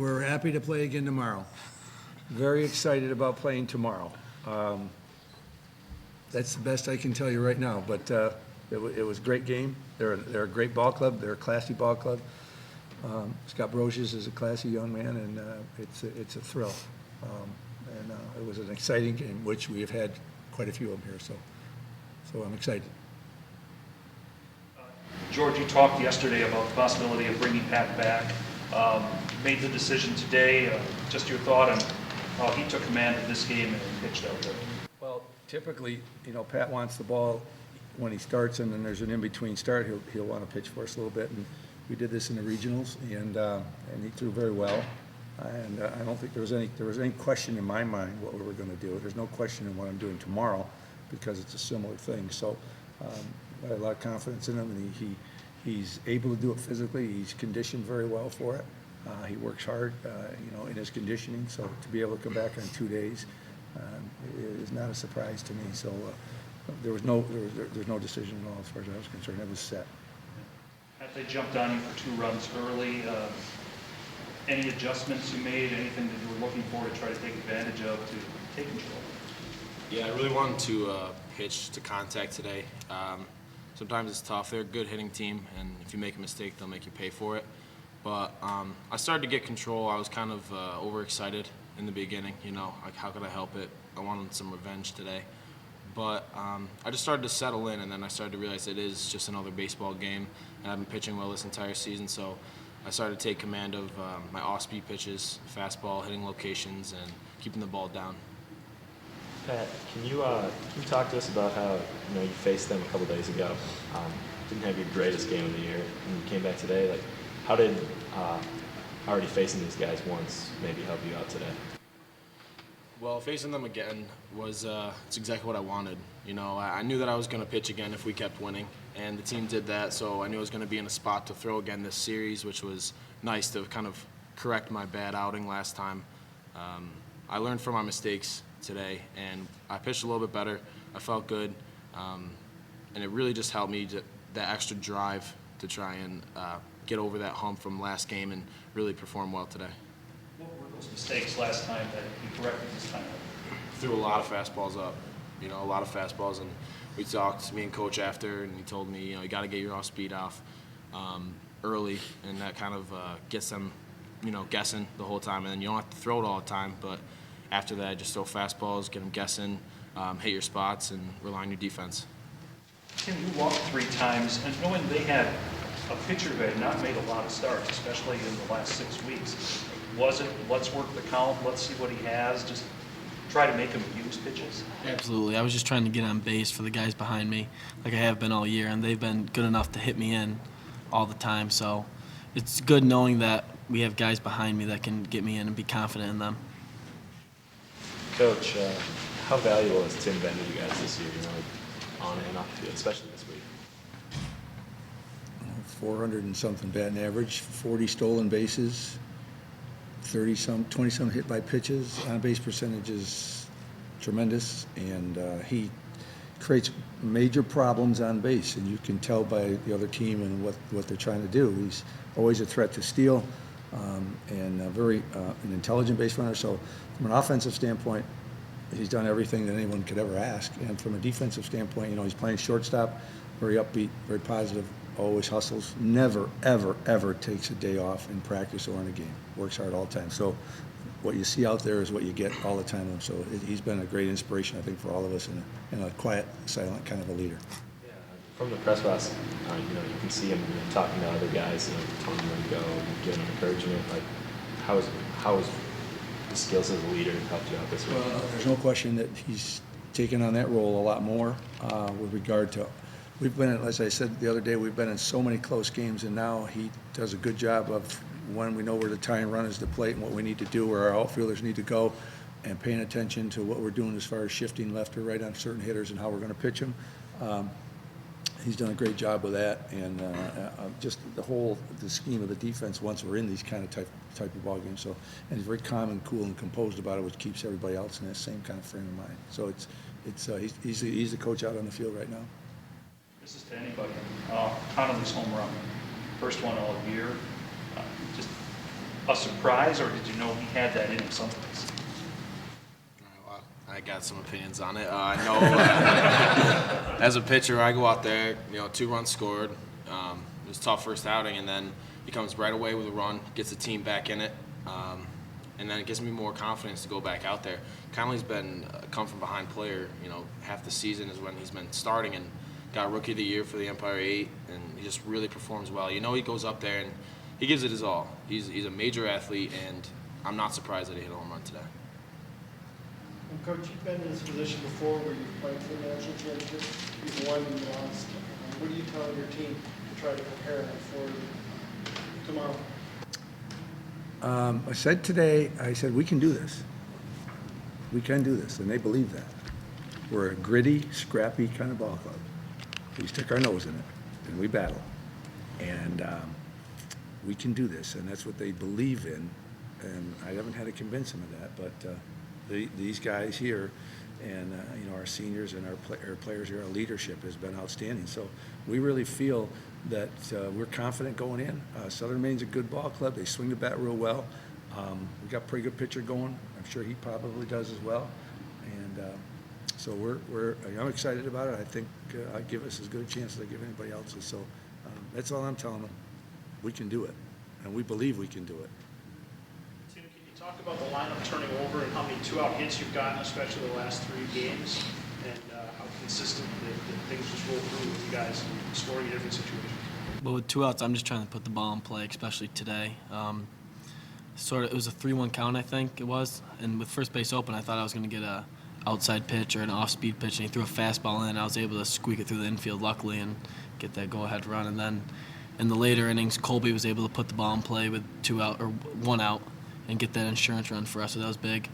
We're happy to play again tomorrow. Very excited about playing tomorrow. That's the best I can tell you right now, but it was a great game. They're a great ball club. They're a classy ball club. Scott Brosius is a classy young man, and it's a thrill. It was an exciting game, which we have had quite a few of them here, so I'm excited. George, you talked yesterday about the possibility of bringing Pat back. Made the decision today. Just your thought on how he took command of this game and pitched out there. Well, typically, Pat wants the ball when he starts, and then there's an in-between start. He'll want to pitch for us a little bit, and we did this in the regionals, and he threw very well. And I don't think there was any question in my mind what we were going to do. There's no question in what I'm doing tomorrow because it's a similar thing. So I had a lot of confidence in him, and he's able to do it physically. He's conditioned very well for it. He works hard, in his conditioning. So to be able to come back on 2 days is not a surprise to me. So there's no decision at all as far as I was concerned. It was set. Had they jumped on you for 2 runs early, any adjustments you made, anything that you were looking for to try to take advantage of to take control? Yeah, I really wanted to pitch to contact today. Sometimes it's tough. They're a good hitting team, and if you make a mistake, they'll make you pay for it. But I started to get control. I was kind of overexcited in the beginning, like how could I help it? I wanted some revenge today. But I just started to settle in, and then I started to realize it is just another baseball game, and I've been pitching well this entire season, so I started to take command of my off-speed pitches, fastball, hitting locations, and keeping the ball down. Pat, can you talk to us about how you faced them a couple days ago? Didn't have your greatest game of the year, and you came back today. Like, how did already facing these guys once maybe help you out today? Well, facing them again was it's exactly what I wanted. I knew that I was going to pitch again if we kept winning, and the team did that, so I knew I was going to be in a spot to throw again this series, which was nice to kind of correct my bad outing last time. I learned from my mistakes today, and I pitched a little bit better. I felt good, and it really just helped me that extra drive to try and get over that hump from last game and really perform well today. What were those mistakes last time that you corrected this time? Threw a lot of fastballs up, a lot of fastballs, and we talked, me and Coach after, and he told me, you got to get your off-speed off early, and that kind of gets them, guessing the whole time, and then you don't have to throw it all the time, but after that, just throw fastballs, get them guessing, hit your spots, and rely on your defense. Tim, you walked 3 times, and knowing they had a pitcher who had not made a lot of starts, especially in the last 6 weeks, was it, let's work the count, let's see what he has, just try to make him use pitches? Absolutely. I was just trying to get on base for the guys behind me, like I have been all year, and they've been good enough to hit me in all the time. So it's good knowing that we have guys behind me that can get me in and be confident in them. Coach, how valuable has Tim been to you guys this year, on and off the field, especially this week? 400 and something batting average, 40 stolen bases, 20-some hit by pitches. On base percentage is tremendous, and he creates major problems on base, and you can tell by the other team and what they're trying to do. He's always a threat to steal, and an intelligent base runner. So from an offensive standpoint, he's done everything that anyone could ever ask. And from a defensive standpoint, he's playing shortstop, very upbeat, very positive, always hustles, never, ever, ever takes a day off in practice or in a game. Works hard all the time. So what you see out there is what you get all the time. So he's been a great inspiration, I think, for all of us, and a quiet, silent kind of a leader. Yeah, from the press box, you can see him talking to other guys, telling them where to go, and giving them encouragement. Like, how is the skills as a leader helped you out this week? Well, there's no question that he's taken on that role a lot more with regard to. We've been, as I said the other day, we've been in so many close games, and now he does a good job of when we know where the tying run is to plate and what we need to do, where our outfielders need to go, and paying attention to what we're doing as far as shifting left or right on certain hitters and how we're going to pitch them. He's done a great job with that, and just the scheme of the defense once we're in these kind of type of ball games. So, and he's very calm and cool and composed about it, which keeps everybody else in that same kind of frame of mind. So he's the coach out on the field right now. This is to anybody. Connolly's home run, first one all year. Just a surprise, or did you know he had that in him someplace? Well, I got some opinions on it. I know as a pitcher, I go out there, 2 runs scored. It was a tough first outing, and then he comes right away with a run, gets the team back in it, and then it gives me more confidence to go back out there. Connolly's been a come-from-behind player. Half the season is when he's been starting and got Rookie of the Year for the Empire 8, and he just really performs well. He goes up there and he gives it his all. He's a major athlete, and I'm not surprised that he hit a home run today. And Coach, you've been in this position before where you've played for the national championship. You've won and lost. What are you telling your team to try to prepare for tomorrow? I said today, we can do this. We can do this, and they believe that. We're a gritty, scrappy kind of ball club. We stick our nose in it, and we battle. And we can do this, and that's what they believe in. And I haven't had to convince them of that, but these guys here and our seniors and our players here, our leadership has been outstanding. So we really feel that we're confident going in. Southern Maine's a good ball club. They swing the bat real well. We got a pretty good pitcher going. I'm sure he probably does as well. And so I'm excited about it. I think I give us as good a chance as I give anybody else. So that's all I'm telling them. We can do it, and we believe we can do it. Tim, can you talk about the lineup turning over and how many 2-out hits you've gotten, especially the last 3 games, and how consistent that things just roll through with you guys scoring in different situations? But with 2 outs, I'm just trying to put the ball in play, especially today. It was a 3-1 count, I think it was, and with first base open, I thought I was going to get a outside pitch or an off-speed pitch, and he threw a fastball in. I was able to squeak it through the infield, luckily, and get that go-ahead run. And then in the later innings, Colby was able to put the ball in play with 1 out and get that insurance run for us, so that was big.